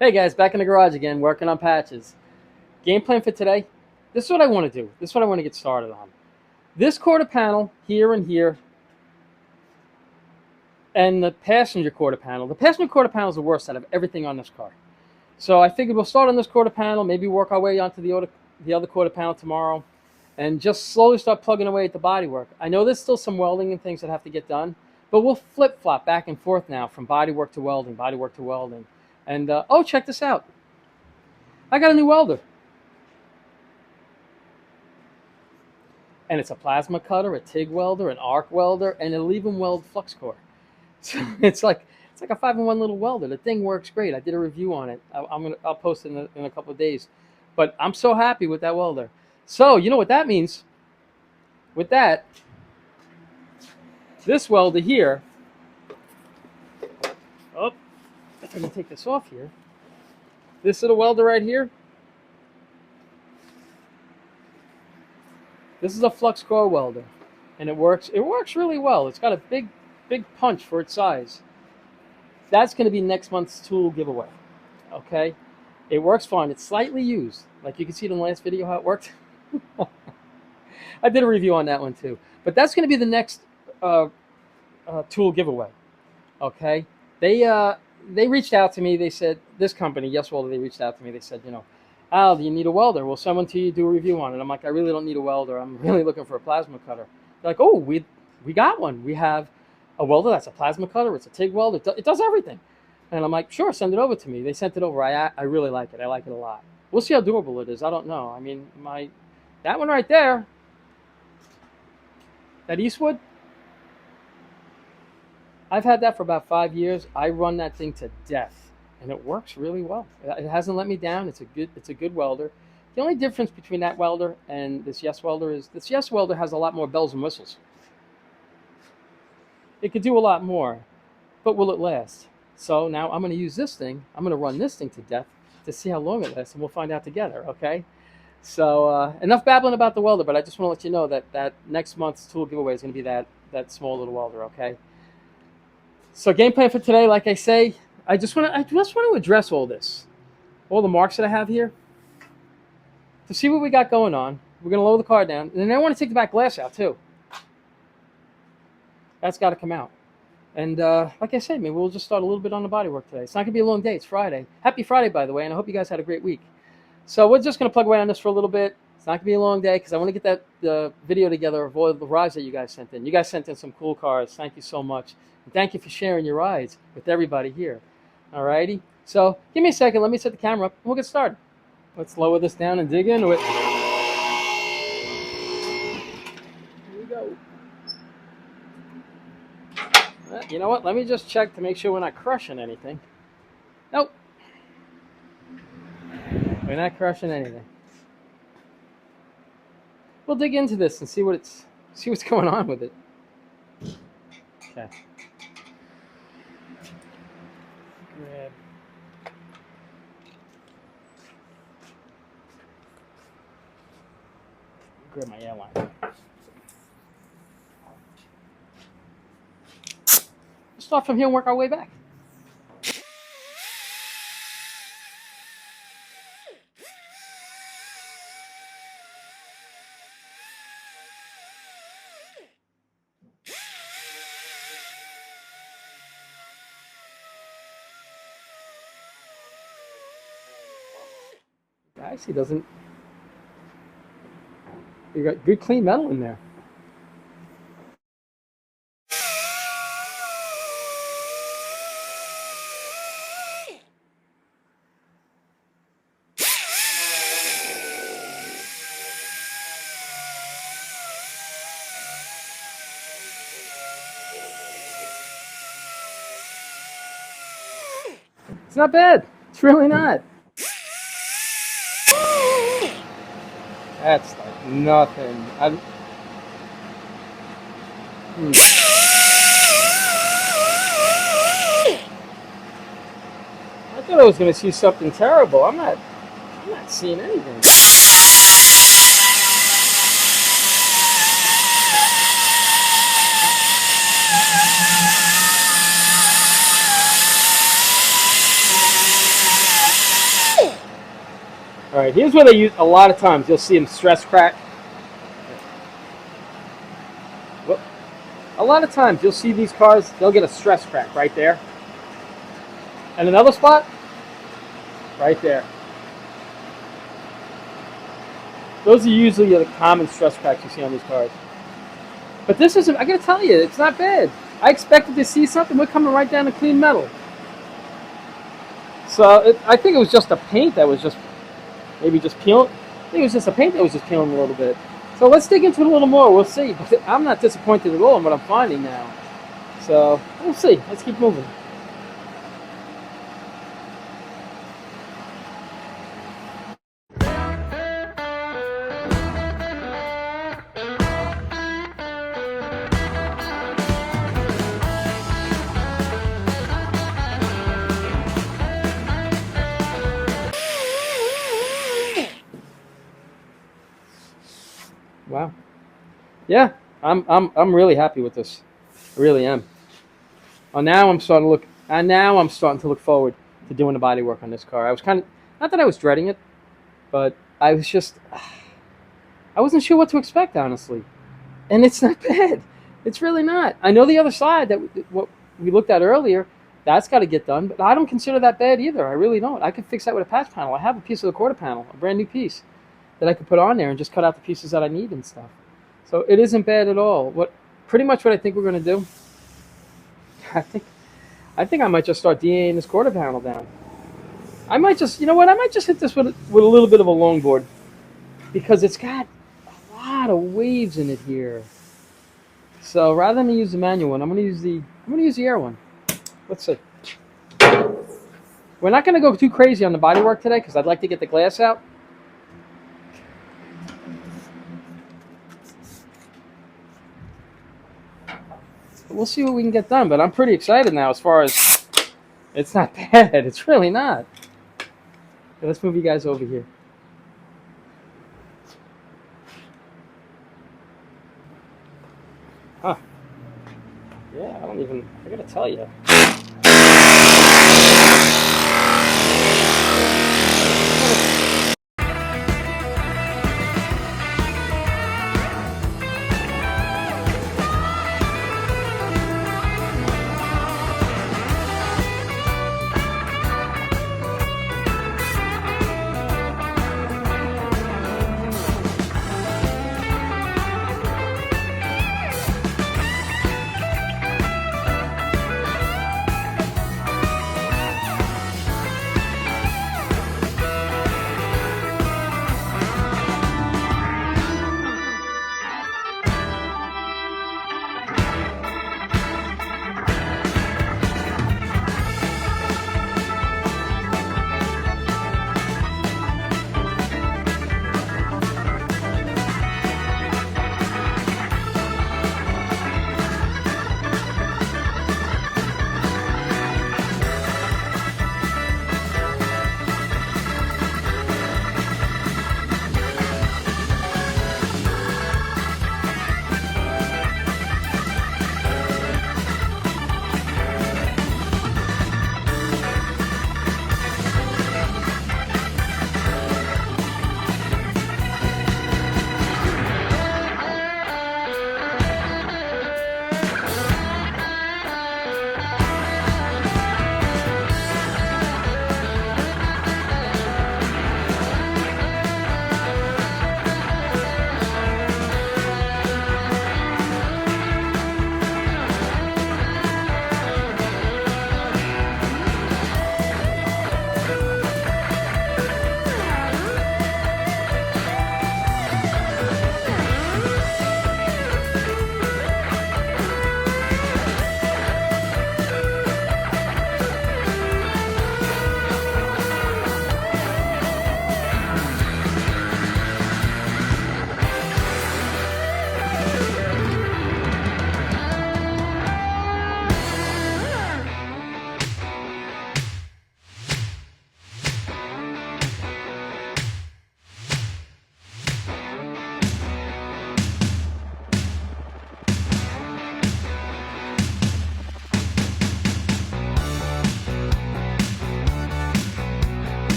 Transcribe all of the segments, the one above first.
Hey guys, back in the garage again, working on patches. Game plan for today. This is what I want to do. This is what I want to get started on. This quarter panel here and here, and the passenger quarter panel. The passenger quarter panel is the worst out of everything on this car. So I figured we'll start on this quarter panel, maybe work our way onto the other quarter panel tomorrow, and just slowly start plugging away at the bodywork. I know there's still some welding and things that have to get done, but we'll flip flop back and forth now from bodywork to welding, bodywork to welding. And oh, check this out! I got a new welder. And it's a plasma cutter, a TIG welder, an arc welder, and it'll even weld flux core. So it's like a 5-in-1 little welder. The thing works great. I did a review on it. I'll post it in a couple of days. But I'm so happy with that welder. So you know what that means? With that, this welder here. Oh, if I can take this off here. This little welder right here. This is a flux core welder, and it works. It works really well. It's got a big punch for its size. That's going to be next month's tool giveaway. Okay, it works fine. It's slightly used, like you can see in the last video how it worked. I did a review on that one too. But that's going to be the next tool giveaway. Okay, they reached out to me. They said this company, Yes Welder, they reached out to me. They said, Al, do you need a welder? We'll send one to you, do a review on it. I'm like, I really don't need a welder. I'm really looking for a plasma cutter. They're like, oh, we got one. We have a welder that's a plasma cutter. It's a TIG welder. It does everything. And I'm like, sure, send it over to me. They sent it over. I really like it. I like it a lot. We'll see how durable it is. I don't know. I mean, that one right there, that Eastwood, I've had that for about 5 years. I run that thing to death, and it works really well. It hasn't let me down. It's a good welder. The only difference between that welder and this Yes Welder is this Yes Welder has a lot more bells and whistles. It could do a lot more, but will it last? So now I'm going to use this thing. I'm going to run this thing to death to see how long it lasts, and we'll find out together, okay? So enough babbling about the welder, but I just want to let you know that next month's tool giveaway is going to be that small little welder, okay? So game plan for today, like I say, I just want to address all this, all the marks that I have here, to see what we got going on. We're going to lower the car down, and then I want to take the back glass out too. That's got to come out. And like I said, maybe we'll just start a little bit on the bodywork today. It's not going to be a long day. It's Friday. Happy Friday, by the way, and I hope you guys had a great week. So we're just going to plug away on this for a little bit. It's not going to be a long day because I want to get that video together of all the rides that you guys sent in. You guys sent in some cool cars. Thank you so much. And thank you for sharing your rides with everybody here. All righty? So give me a second. Let me set the camera up, and we'll get started. Let's lower this down and dig into it. Here we go. You know what? Let me just check to make sure we're not crushing anything. Nope. We're not crushing anything. We'll dig into this and see what's going on with it. Okay. Grab my airline. We'll start from here and work our way back. Guys, he doesn't. You got good clean metal in there. It's not bad. It's really not. That's like nothing. I thought I was going to see something terrible. I'm not seeing anything. All right, here's where they use a lot of times. You'll see them stress crack. Well, a lot of times you'll see these cars. They'll get a stress crack right there, and another spot right there. Those are usually the common stress cracks you see on these cars. But this isn't. I gotta tell you, it's not bad. I expected to see something. We're coming right down to clean metal. So I think it was just the paint that was just maybe just peeling. I think it was just the paint that was just peeling a little bit. So let's dig into it a little more. We'll see. But I'm not disappointed at all in what I'm finding now. So we'll see. Let's keep moving. Wow. Yeah, I'm really happy with this. I really am. Now I'm starting to look. And now I'm starting to look forward to doing the body work on this car. I was kind of not that I was dreading it, but I was just I wasn't sure what to expect, honestly. And it's not bad. It's really not. I know the other side that what we looked at earlier. That's got to get done, but I don't consider that bad either. I really don't. I could fix that with a patch panel. I have a piece of the quarter panel, a brand new piece that I could put on there and just cut out the pieces that I need and stuff. So it isn't bad at all. Pretty much what I think we're going to do, I think I think I might just start DAing this quarter panel down. I might just, you know what, I might just hit this with a little bit of a longboard because it's got a lot of waves in it here. So rather than use the manual one, I'm going to use the air one. Let's see. We're not going to go too crazy on the bodywork today because I'd like to get the glass out. We'll see what we can get done, but I'm pretty excited now as far as it's not bad. It's really not. Okay, let's move you guys over here. Huh. Yeah, I gotta tell you.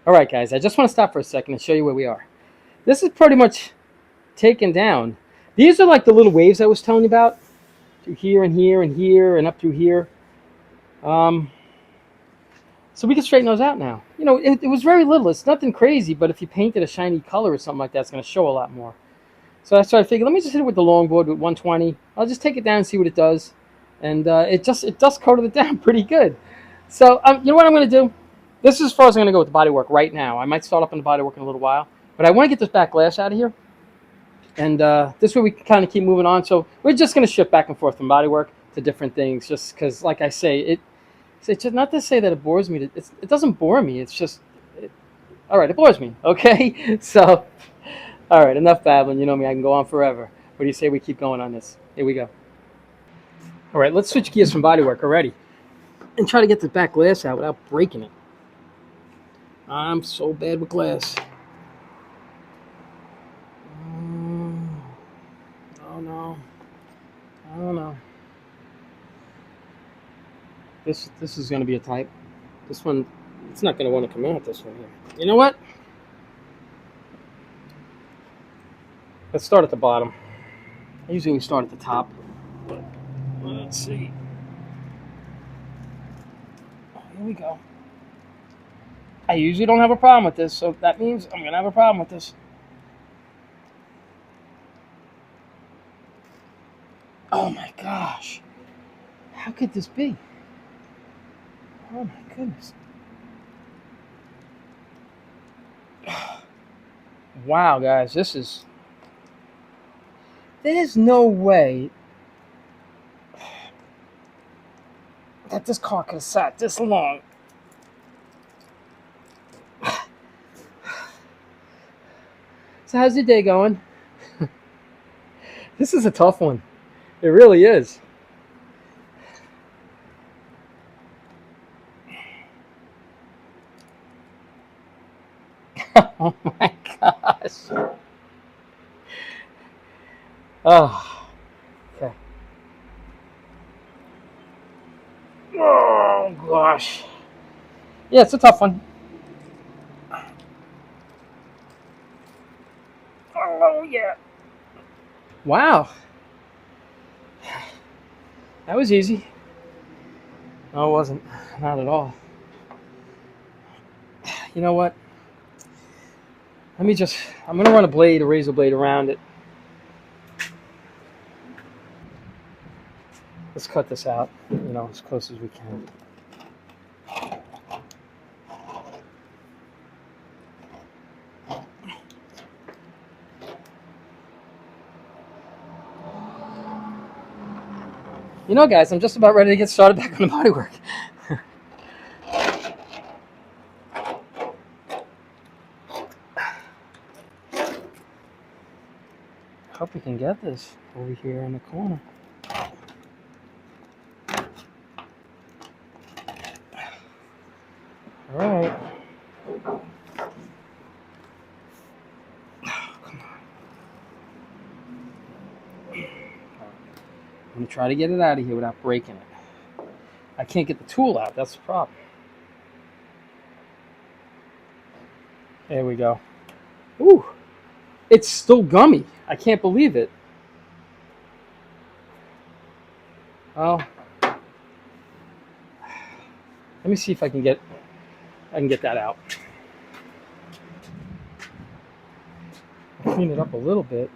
All right, guys, I just want to stop for a second and show you where we are. This is pretty much taken down. These are like the little waves I was telling you about, through here and here and here and up through here. So we can straighten those out now. You know, it was very little. It's nothing crazy, but if you painted a shiny color or something like that, it's going to show a lot more. So that's why I figured, let me just hit it with the longboard with 120. I'll just take it down and see what it does. And it dust coated it down pretty good. So you know what I'm going to do? This is as far as I'm going to go with the bodywork right now. I might start up on the bodywork in a little while. But I want to get this back glass out of here. And this way we can kind of keep moving on. So we're just going to shift back and forth from bodywork to different things. Just because, like I say, it's just not to say that it bores me. It doesn't bore me. It's just, all right, it bores me. Okay? So, all right, enough babbling. You know me. I can go on forever. What do you say we keep going on this? Here we go. All right, let's switch gears from bodywork already and try to get the back glass out without breaking it. I'm so bad with glass. Oh no. I don't know. This is going to be a type. This one, it's not going to want to come out this one here. You know what? Let's start at the bottom. Usually we start at the top. But let's see. Oh, here we go. I usually don't have a problem with this, so that means I'm going to have a problem with this. Oh my gosh. How could this be? Oh my goodness. Wow, guys, there's no way that this car could have sat this long. So how's your day going? This is a tough one. It really is. Oh my gosh. Oh, okay. Oh gosh. Yeah, it's a tough one. Oh yeah. Wow. That was easy. No, it wasn't. Not at all. You know what? I'm going to run a razor blade around it. Let's cut this out, as close as we can. You know, guys, I'm just about ready to get started back on the bodywork. Hope we can get this over here in the corner. All right. I'm going to try to get it out of here without breaking it. I can't get the tool out. That's the problem. There we go. Ooh. It's still gummy. I can't believe it. Well, let me see if I can get that out. I'll clean it up a little bit.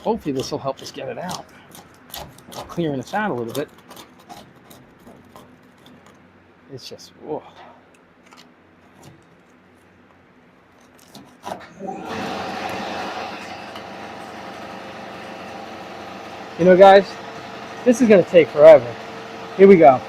Hopefully this will help us get it out. Clearing this out a little bit. It's just, whoa. You know, guys, this is going to take forever. Here we go.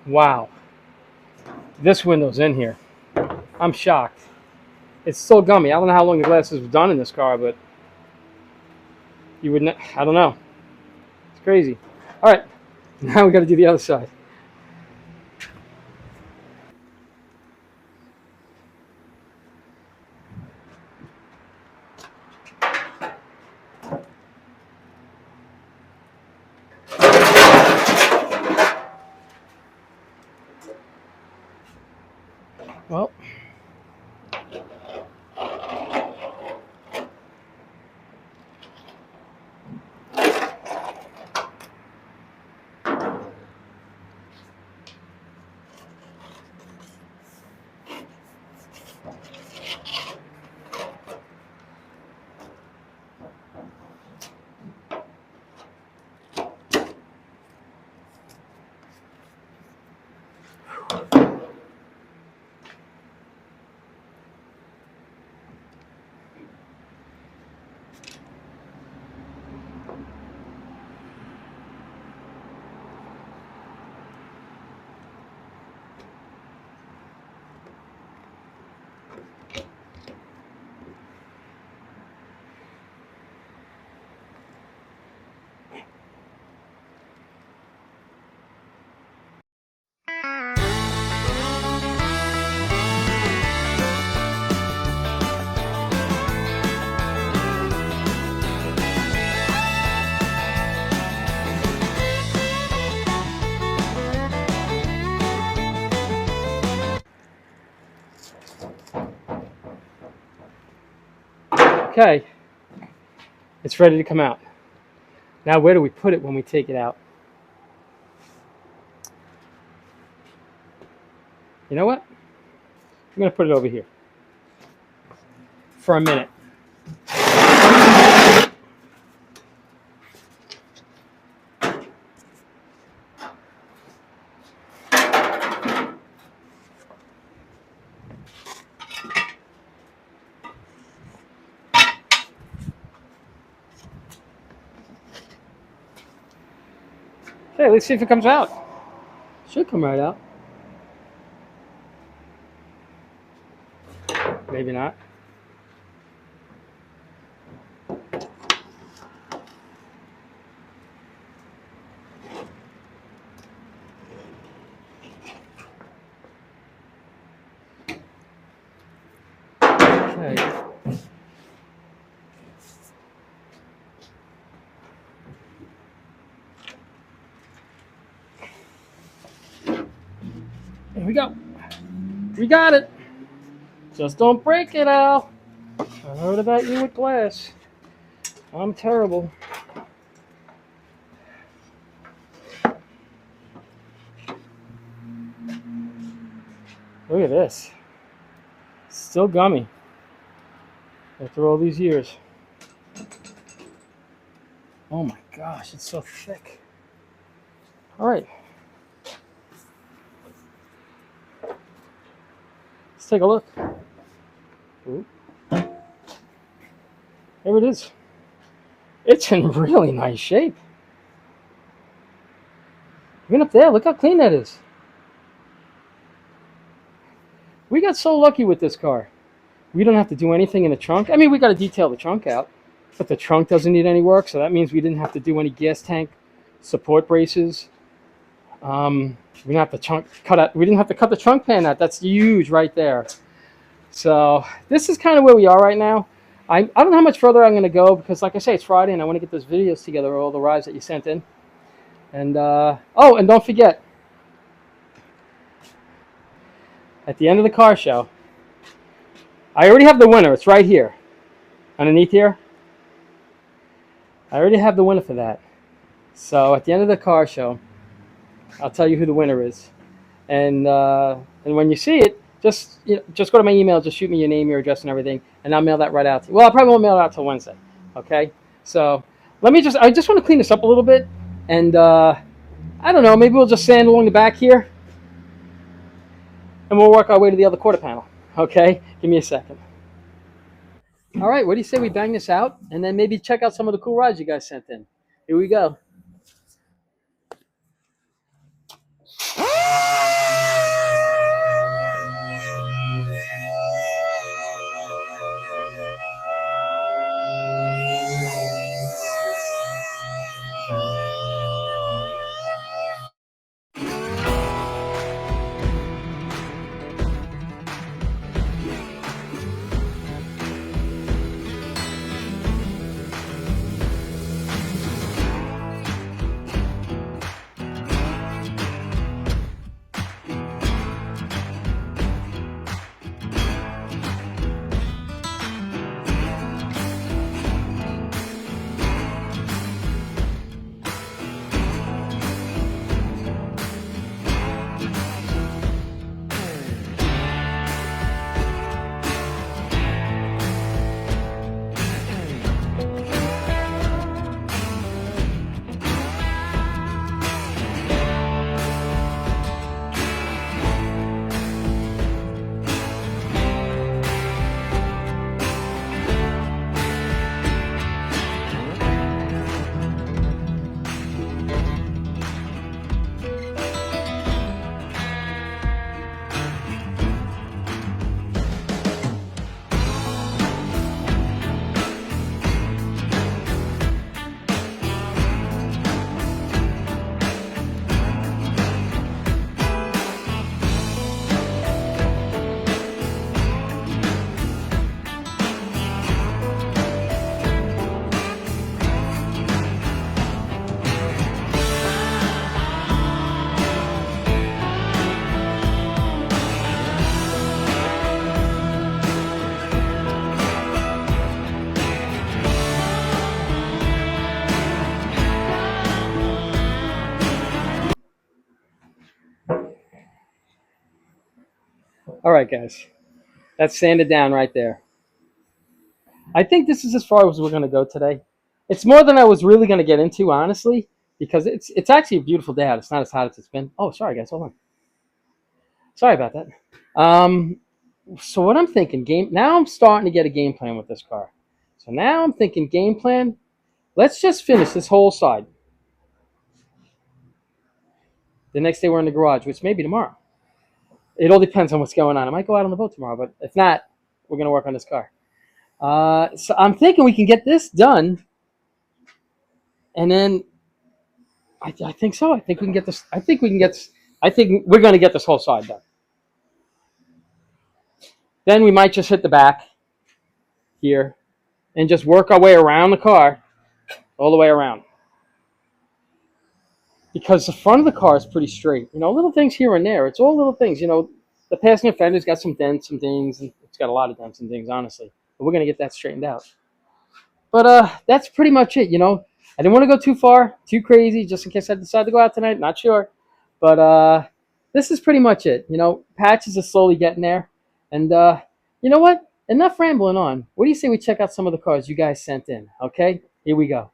Wow. This window's in here. I'm shocked. It's still gummy. I don't know how long the glasses was done in this car, but you wouldn't. I don't know. It's crazy. All right. Now we got to do the other side. Well, okay. It's ready to come out. Now, where do we put it when we take it out? You know what? I'm going to put it over here for a minute. Okay, let's see if it comes out. Should come right out. Maybe not. Okay. Here we go. We got it. Just don't break it, Al. I heard about you with glass. I'm terrible. Look at this. Still gummy after all these years. Oh my gosh, it's so thick. All right. Let's take a look. Ooh. There it is. It's in really nice shape. Even up there, look how clean that is. We got so lucky with this car. We don't have to do anything in the trunk. I mean, we got to detail the trunk out, but the trunk doesn't need any work, so that means we didn't have to do any gas tank support braces. We didn't have to cut out. We didn't have to cut the trunk pan out. That's huge right there. So this is kind of where we are right now. I don't know how much further I'm going to go because, like I say, it's Friday and I want to get those videos together, all the rides that you sent in. And oh, and don't forget, at the end of the car show, I already have the winner. It's right here, underneath here. I already have the winner for that. So at the end of the car show, I'll tell you who the winner is. And when you see it, just go to my email, just shoot me your name, your address, and everything, and I'll mail that right out to you. Well, I probably won't mail it out till Wednesday. Okay. So I just want to clean this up a little bit, and I don't know, maybe we'll just sand along the back here, and we'll work our way to the other quarter panel. Okay. Give me a second. All right. What do you say we bang this out, and then maybe check out some of the cool rides you guys sent in? Here we go. All right, guys. That's sanded down right there. I think this is as far as we're going to go today. It's more than I was really going to get into, honestly, because it's actually a beautiful day out. It's not as hot as it's been. Oh, sorry, guys. Hold on. Sorry about that. Um, so what I'm thinking, game. Now I'm starting to get a game plan with this car. So now I'm thinking game plan. Let's just finish this whole side. The next day we're in the garage, which may be tomorrow. It all depends on what's going on. I might go out on the boat tomorrow, but if not, we're going to work on this car. So I'm thinking we can get this done, and then I think so. I think we can get this. I think we can get. I think we're going to get this whole side done. Then we might just hit the back here and just work our way around the car, all the way around. Because the front of the car is pretty straight. You know, little things here and there. It's all little things. You know, the passenger fender's got some dents, some things. And it's got a lot of dents and things, honestly. But we're going to get that straightened out. But that's pretty much it. You know, I didn't want to go too far, too crazy, just in case I decide to go out tonight. Not sure. But this is pretty much it. You know, patches are slowly getting there. And you know what? Enough rambling on. What do you say we check out some of the cars you guys sent in? Okay, here we go.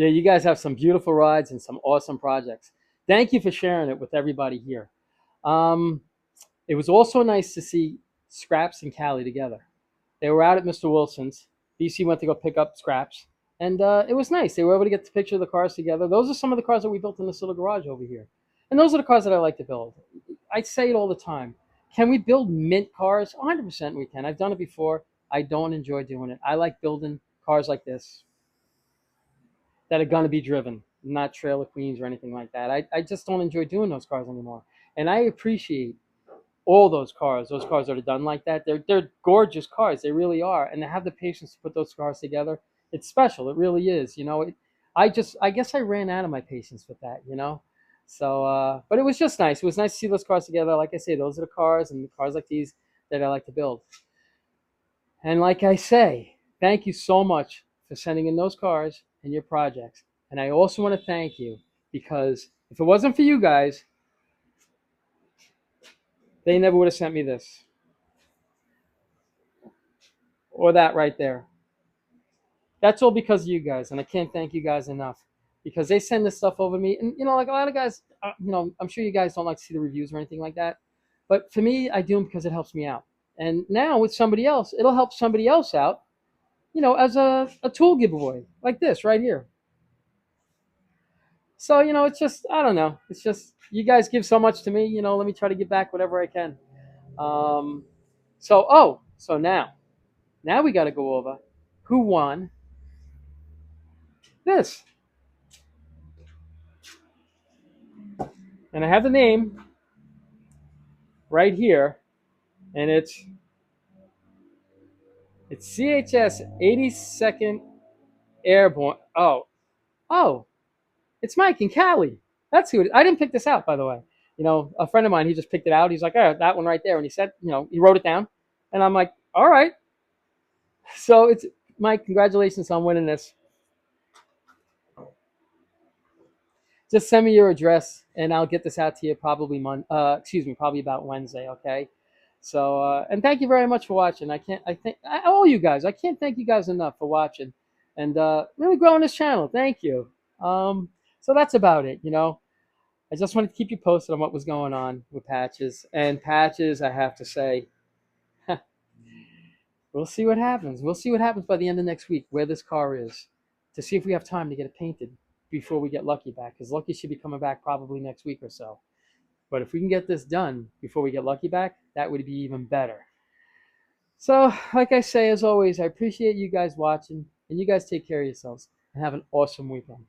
Yeah, you guys have some beautiful rides and some awesome projects. Thank you for sharing it with everybody here. Um, it was also nice to see Scraps and Callie together. They were out at Mr. Wilson's. BC went to go pick up Scraps, and it was nice. They were able to get the picture of the cars together. Those are some of the cars that we built in this little garage over here, and those are the cars that I like to build. I say it all the time. Can we build mint cars? 100% we can. I've done it before. I don't enjoy doing it. I like building cars like this that are going to be driven, not trailer queens or anything like that. I just don't enjoy doing those cars anymore. And I appreciate all those cars that are done like that. They're gorgeous cars. They really are. And to have the patience to put those cars together, it's special. It really is. You know, I guess I ran out of my patience with that, you know? So, but it was just nice. It was nice to see those cars together. Like I say, those are the cars and the cars like these that I like to build. And like I say, thank you so much for sending in those cars and your projects. And I also want to thank you because if it wasn't for you guys, they never would have sent me this or that right there. That's all because of you guys, and I can't thank you guys enough because they send this stuff over to me. And you know, like a lot of guys, you know, I'm sure you guys don't like to see the reviews or anything like that, but for me, I do them because it helps me out. And now with somebody else, it'll help somebody else out, you know, as a tool giveaway like this right here. So, you know, it's just, I don't know. It's just, you guys give so much to me, you know, let me try to give back whatever I can. Um, so now we got to go over who won this, and I have the name right here, and it's CHS 82nd Airborne. Oh, it's Mike and Callie. That's who I didn't pick this out, by the way. A friend of mine, he just picked it out. He's like, oh, that one right there. And he said, he wrote it down. And I'm like, all right. So it's Mike, congratulations on winning this. Just send me your address and I'll get this out to you probably about Wednesday, okay? So and thank you very much for watching. All you guys, I can't thank you guys enough for watching and really growing this channel. Thank you. So that's about it. I just wanted to keep you posted on what was going on with Patches. And Patches, I have to say, we'll see what happens. We'll see what happens by the end of next week, where this car is, to see if we have time to get it painted before we get Lucky back. Because Lucky should be coming back probably next week or so. But if we can get this done before we get Lucky back, that would be even better. So, like I say, as always, I appreciate you guys watching. And you guys take care of yourselves. And have an awesome weekend.